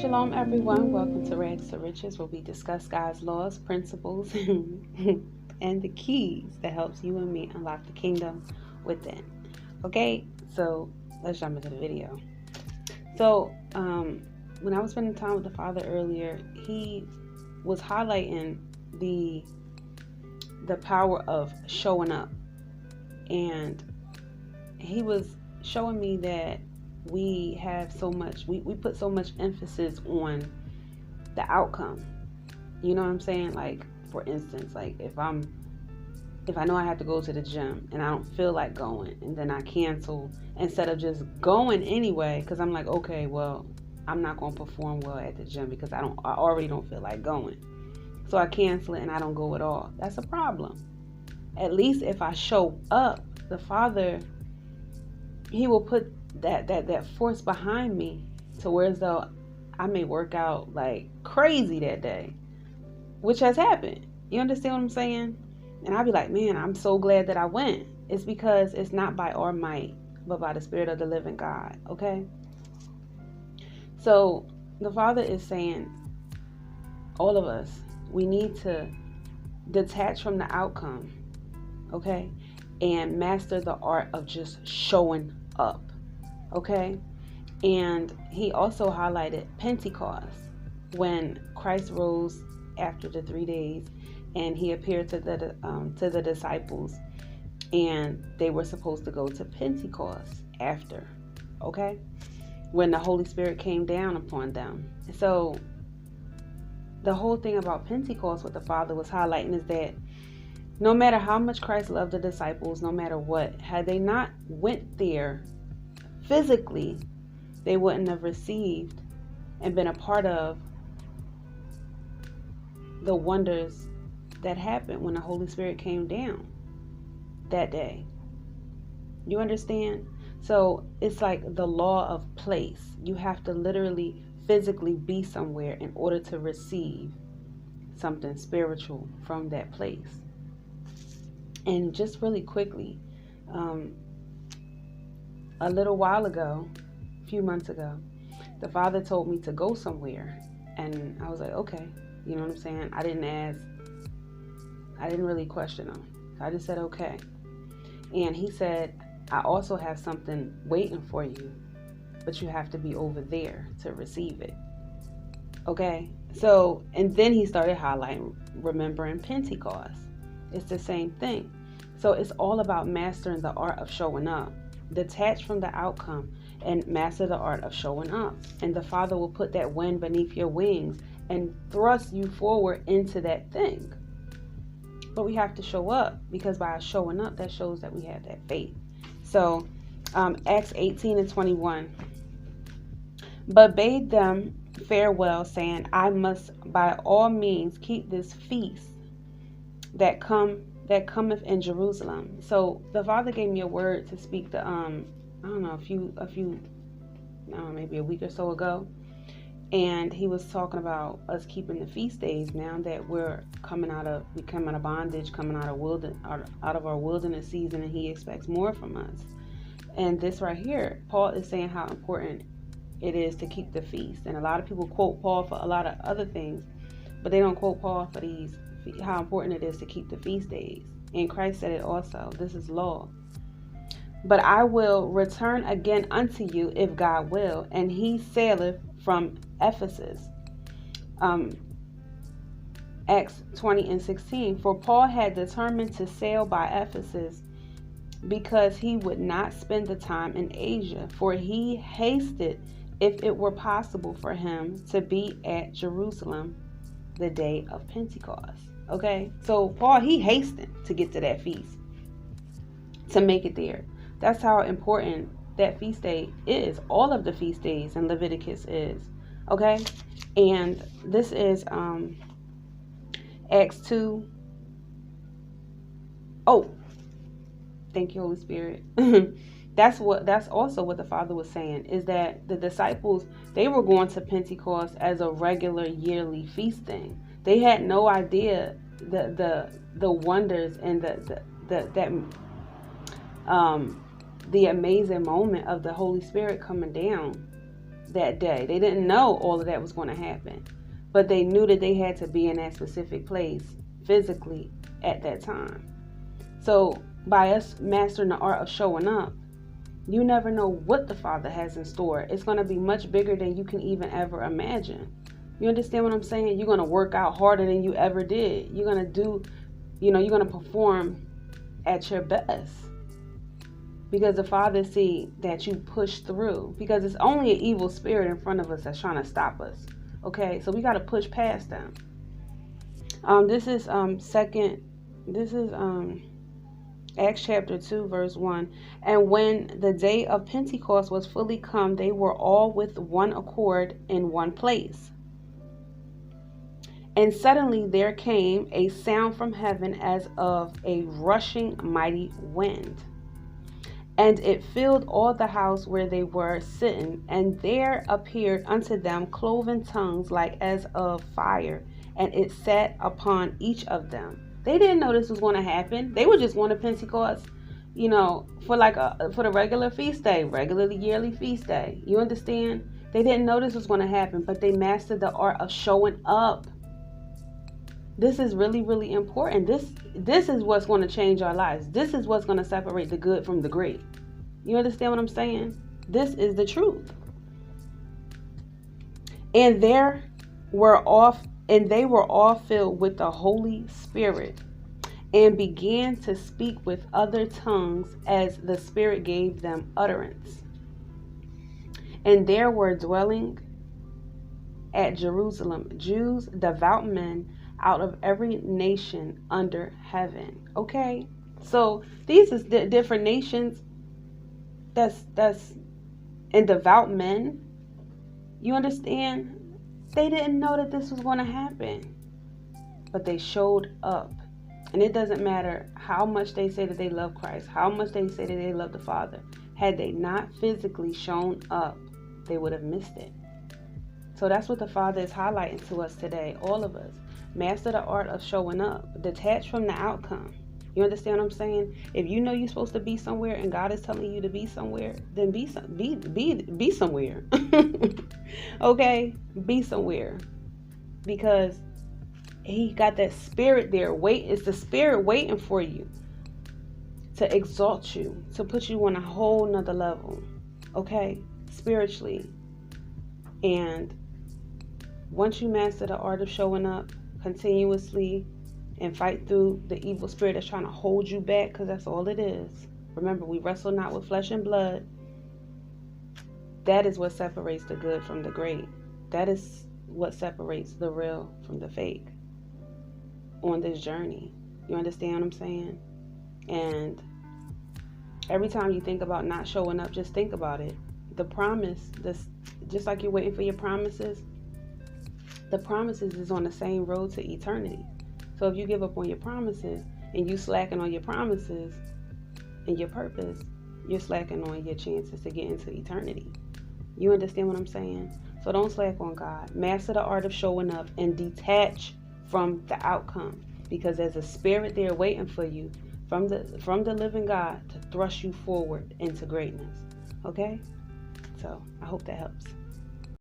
Shalom, everyone. Welcome to Rags to Riches, where we discuss God's laws, principles, and the keys that helps you and me unlock the kingdom within. Okay, so let's jump into the video. So, when I was spending time with the Father earlier, he was highlighting the power of showing up, and he was showing me that we have so much, we put so much emphasis on the outcome. You know what I'm saying? Like, for instance, like if I know I have to go to the gym and I don't feel like going, and then I cancel instead of just going anyway, because I'm like, okay, well, I'm not going to perform well at the gym because I already don't feel like going. So I cancel it and I don't go at all. That's a problem. At least if I show up, the Father, he will put that force behind me to where as though I may work out like crazy that day, which has happened. You understand what I'm saying? And I'll be like, man, I'm so glad that I went. It's because it's not by our might, but by the Spirit of the living God. Okay? So the Father is saying, all of us, we need to detach from the outcome, okay? And master the art of just showing up. Okay, and he also highlighted Pentecost, when Christ rose after the 3 days, and he appeared to the disciples, and they were supposed to go to Pentecost after. Okay, when the Holy Spirit came down upon them. So the whole thing about Pentecost, what the Father was highlighting, is that no matter how much Christ loved the disciples, no matter what, had they not went there physically, they wouldn't have received and been a part of the wonders that happened when the Holy Spirit came down that day. You understand? So it's like the law of place. You have to literally physically be somewhere in order to receive something spiritual from that place. And just really quickly, a little while ago, a few months ago, the Father told me to go somewhere, and I was like, okay, you know what I'm saying? I didn't ask, I didn't really question him. I just said, okay. And he said, I also have something waiting for you, but you have to be over there to receive it. Okay? So, and then he started highlighting, remembering Pentecost. It's the same thing. So it's all about mastering the art of showing up. Detach from the outcome and master the art of showing up. And the Father will put that wind beneath your wings and thrust you forward into that thing. But we have to show up, because by showing up, that shows that we have that faith. So Acts 18:21. But bade them farewell, saying, I must by all means keep this feast that cometh in Jerusalem. So the Father gave me a word to speak to I don't know, maybe a week or so ago, and he was talking about us keeping the feast days now that we're coming out of bondage, coming out of our wilderness season, and he expects more from us. And this right here, Paul is saying how important it is to keep the feast. And a lot of people quote Paul for a lot of other things, but they don't quote Paul for these, how important it is to keep the feast days. And Christ said it also. This is law. But I will return again unto you, if God will. And he saileth from Ephesus. Acts 20:16. For Paul had determined to sail by Ephesus, because he would not spend the time in Asia. For he hasted, if it were possible for him, to be at Jerusalem the day of Pentecost. Okay, so Paul, he hastened to get to that feast, to make it there. That's how important that feast day is. All of the feast days in Leviticus is. Okay, and this is Acts 2. Oh, thank you, Holy Spirit. That's also what the Father was saying, is that the disciples, they were going to Pentecost as a regular yearly feast thing. They had no idea the wonders and the amazing moment of the Holy Spirit coming down that day. They didn't know all of that was going to happen, but they knew that they had to be in that specific place physically at that time. So by us mastering the art of showing up, you never know what the Father has in store. It's going to be much bigger than you can even ever imagine. You understand what I'm saying? You're going to work out harder than you ever did. You're going to do, you're going to perform at your best. Because the Father see that you push through. Because it's only an evil spirit in front of us that's trying to stop us. Okay, so we got to push past them. This is Acts chapter 2 verse 1. And when the day of Pentecost was fully come, they were all with one accord in one place. And suddenly there came a sound from heaven as of a rushing mighty wind. And it filled all the house where they were sitting. And there appeared unto them cloven tongues like as of fire. And it sat upon each of them. They didn't know this was going to happen. They were just going to Pentecost, for the regular feast day, regularly yearly feast day. You understand? They didn't know this was going to happen, but they mastered the art of showing up. This is really, really important. This is what's going to change our lives. This is what's going to separate the good from the great. You understand what I'm saying? This is the truth. And they were all filled with the Holy Spirit and began to speak with other tongues as the Spirit gave them utterance. And there were dwelling at Jerusalem Jews, devout men out of every nation under heaven. Okay, so these is the different nations that's and devout men. You understand? They didn't know that this was going to happen, but they showed up. And it doesn't matter how much they say that they love Christ, how much they say that they love the Father. Had they not physically shown up, they would have missed it. So that's what the Father is highlighting to us today, all of us. Master the art of showing up. Detach from the outcome. You understand what I'm saying? If you know you're supposed to be somewhere and God is telling you to be somewhere, then be somewhere. Okay? Be somewhere. Because He got that spirit there. It's the Spirit waiting for you to exalt you, to put you on a whole nother level. Okay? Spiritually. And once you master the art of showing up continuously and fight through the evil spirit that's trying to hold you back, because that's all it is. Remember, we wrestle not with flesh and blood. That is what separates the good from the great. That is what separates the real from the fake on this journey. You understand what I'm saying? And every time you think about not showing up, just think about it. The promise, just like you're waiting for your promises, the promises is on the same road to eternity. So if you give up on your promises and you slacken on your promises and your purpose, you're slacking on your chances to get into eternity. You understand what I'm saying? So don't slack on God. Master the art of showing up and detach from the outcome, because there's a spirit there waiting for you from the living God to thrust you forward into greatness. Okay? So I hope that helps.